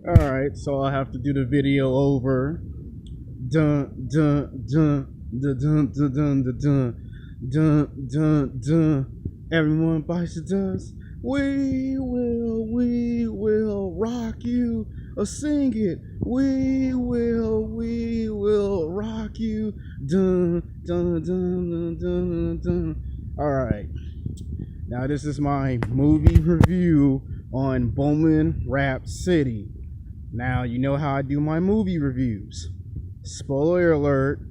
Alright, so I'll have to do the video over. Dun dun dun dun dun dun dun dun dun dun dun. Everyone bites the dust. We will rock you. Sing it. We will rock you. Dun dun dun dun dun dun. Alright. Now this is my movie review on Bohemian Rhapsody. Now you know how I do my movie reviews. Spoiler alert.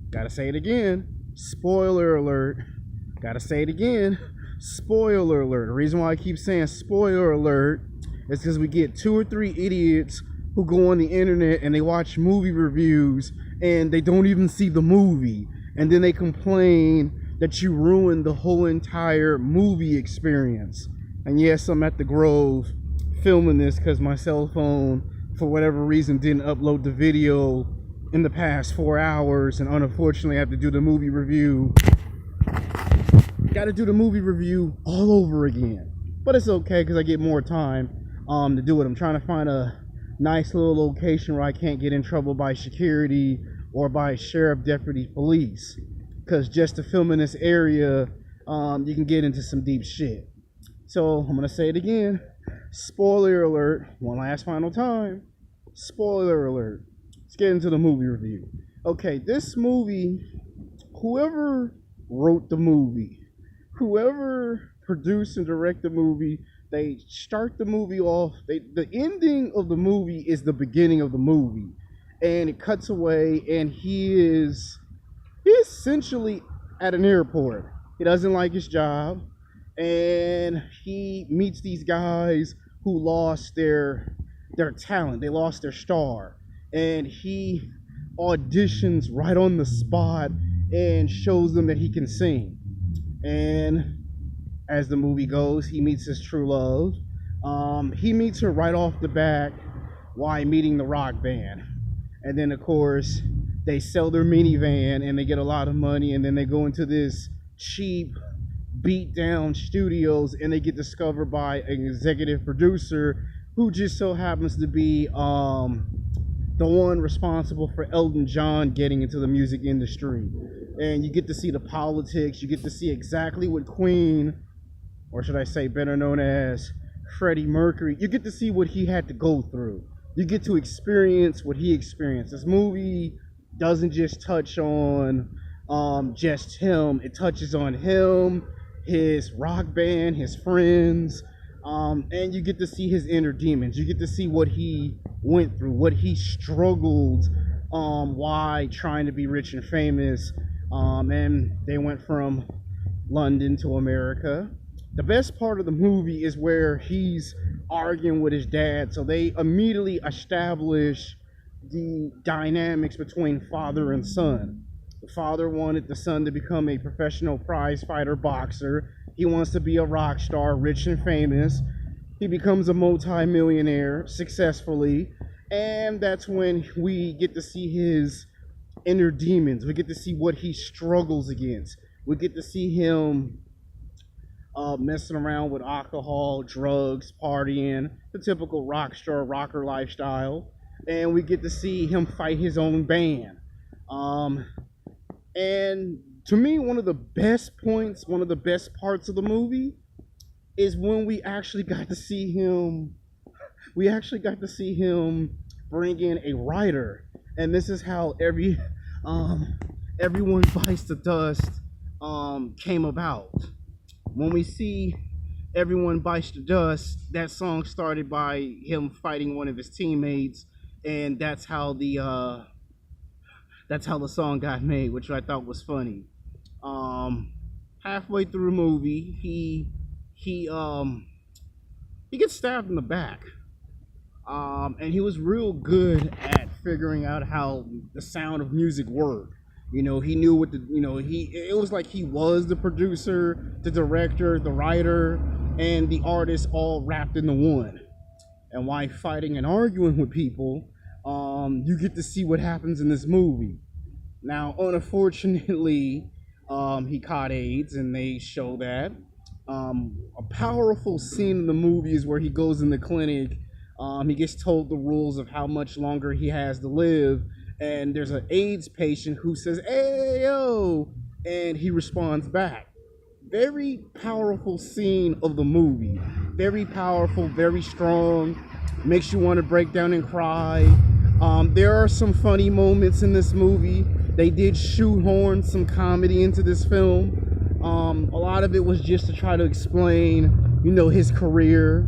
Gotta say it again. Spoiler alert. Gotta say it again. Spoiler alert. The reason why I keep saying spoiler alert is because we get 2 or 3 idiots who go on the internet and they watch movie reviews and they don't even see the movie. And then they complain that you ruined the whole entire movie experience. And yes, I'm at the Grove filming this because my cell phone, for whatever reason, didn't upload the video in the past 4 hours, and unfortunately I have to do the movie review. Gotta do the movie review all over again. But it's okay because I get more time to do it. I'm trying to find a nice little location where I can't get in trouble by security or by sheriff, deputy, police. Because just to film in this area, you can get into some deep shit. So I'm gonna say it again. Spoiler alert. One last final time. Spoiler alert. Let's get into the movie review. Okay, this movie, whoever wrote the movie, whoever produced and directed the movie, they start the movie off. The ending of the movie is the beginning of the movie, and it cuts away, and he's essentially at an airport. He doesn't like his job, and he meets these guys who lost their talent. They lost their star, and he auditions right on the spot and shows them that he can sing. And as the movie goes, he meets his true love. He meets her right off the bat while meeting the rock band, and then of course they sell their minivan and they get a lot of money, and then they go into this cheap beat down studios and they get discovered by an executive producer who just so happens to be the one responsible for Elton John getting into the music industry. And you get to see the politics, you get to see exactly what Queen, or should I say better known as Freddie Mercury, you get to see what he had to go through. You get to experience what he experienced. This movie doesn't just touch on just him. It touches on him, his rock band, his friends, and you get to see his inner demons. You get to see what he went through, what he struggled, why trying to be rich and famous, and they went from London to America. The best part of the movie is where he's arguing with his dad, so they immediately establish the dynamics between father and son. The father wanted the son to become a professional prize fighter boxer. He wants to be a rock star, rich and famous. He becomes a multi-millionaire successfully, and that's when we get to see his inner demons. We get to see what he struggles against. We get to see him messing around with alcohol, drugs, partying, the typical rock star, rocker lifestyle. And we get to see him fight his own band. And to me, one of the best points, one of the best parts of the movie is when we actually got to see him bring in a writer. And this is how Everyone Bites the Dust came about. When we see Everyone Bites the Dust, that song started by him fighting one of his teammates, and that's how the song got made, which I thought was funny. Halfway through the movie, he gets stabbed in the back, and he was real good at figuring out how the sound of music worked. You know, he knew what it was like he was the producer, the director, the writer, and the artist all wrapped into one. And while fighting and arguing with people, you get to see what happens in this movie. Now, unfortunately, he caught AIDS, and they show that. A powerful scene in the movie is where he goes in the clinic He gets told the rules of how much longer he has to live, and there's an AIDS patient who says, "Hey yo," and he responds back. Very powerful scene of the movie. Very powerful, very strong. Makes you want to break down and cry. There are some funny moments in this movie. They did shoehorn some comedy into this film. A lot of it was just to try to explain, his career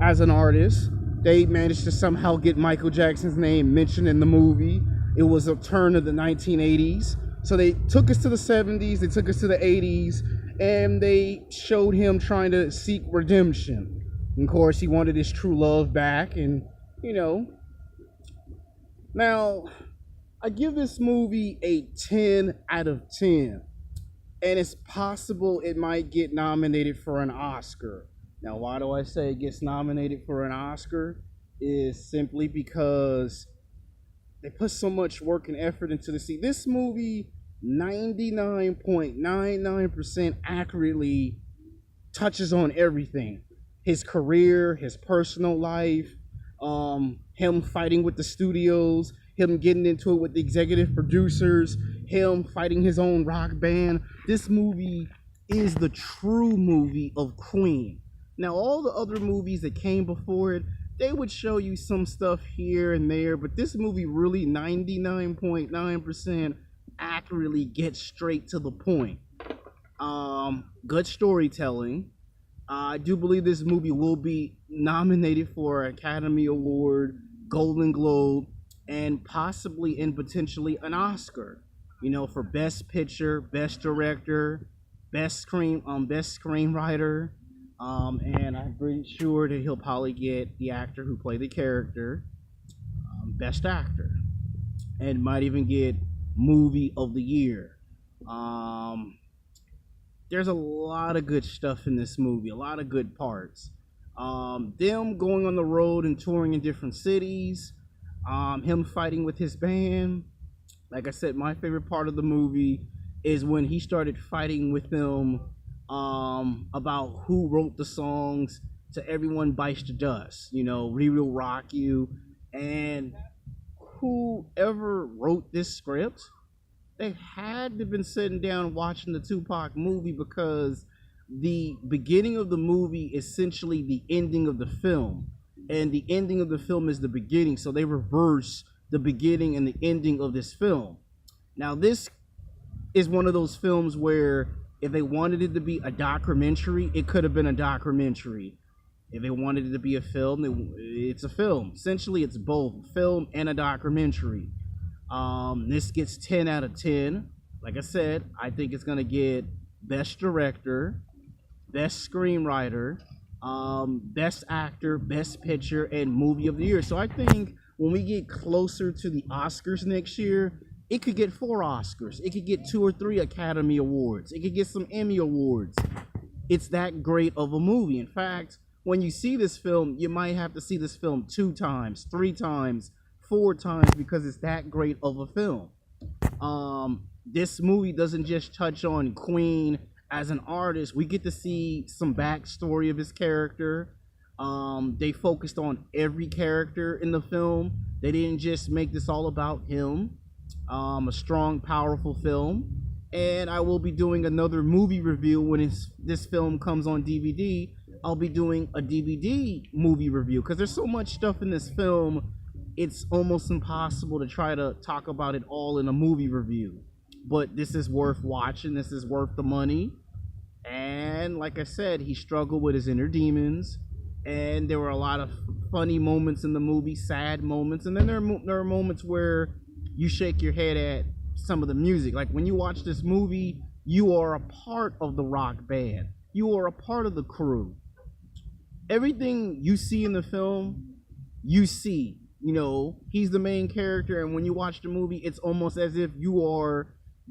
as an artist. They managed to somehow get Michael Jackson's name mentioned in the movie. It was a turn of the 1980s. So they took us to the 70s, they took us to the 80s, and they showed him trying to seek redemption. And of course, he wanted his true love back, and, Now, I give this movie a 10 out of 10. And it's possible it might get nominated for an Oscar. Now, why do I say it gets nominated for an Oscar? Is simply because they put so much work and effort into this. See, this movie 99.99% accurately touches on everything. His career, his personal life, him fighting with the studios, him getting into it with the executive producers, him fighting his own rock band. This movie is the true movie of Queen. Now, all the other movies that came before it, they would show you some stuff here and there, but this movie really 99.9% accurately gets straight to the point. Good storytelling. I do believe this movie will be nominated for an Academy Award, Golden Globe, and possibly and potentially an Oscar. For Best Picture, Best Director, Best Screenwriter. And I'm pretty sure that he'll probably get the actor who played the character, Best Actor, and might even get Movie of the Year. There's a lot of good stuff in this movie, a lot of good parts. Them going on the road and touring in different cities, him fighting with his band. Like I said, my favorite part of the movie is when he started fighting with them about who wrote the songs to Everyone Bites the Dust, We Will Rock You, and whoever wrote this script, they had to have been sitting down watching the Tupac movie, because the beginning of the movie is essentially the ending of the film, and the ending of the film is the beginning, so they reverse the beginning and the ending of this film. Now, this is one of those films where if they wanted it to be a documentary, it could have been a documentary. If they wanted it to be a film, it's a film. Essentially, it's both film and a documentary. This gets 10 out of 10. Like I said, I think it's going to get Best Director, Best Screenwriter, Best Actor, Best Picture, and Movie of the Year. So I think when we get closer to the Oscars next year, it could get 4 Oscars. It could get 2 or 3 Academy Awards. It could get some Emmy Awards. It's that great of a movie. In fact, when you see this film, you might have to see this film 2 times, 3 times, 4 times, because it's that great of a film. This movie doesn't just touch on Queen as an artist. We get to see some backstory of his character. They focused on every character in the film. They didn't just make this all about him. A strong, powerful film. And I will be doing another movie review when this film comes on DVD. I'll be doing a DVD movie review, because there's so much stuff in this film, it's almost impossible to try to talk about it all in a movie review. But this is worth watching. This is worth the money. And like I said, he struggled with his inner demons. And there were a lot of funny moments in the movie, sad moments. And then there are moments where you shake your head at some of the music. Like when you watch this movie, you are a part of the rock band. You are a part of the crew. Everything you see in the film, you see. He's the main character, and when you watch the movie, it's almost as if you are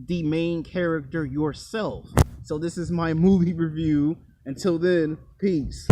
the main character yourself. So this is my movie review. Until then, peace.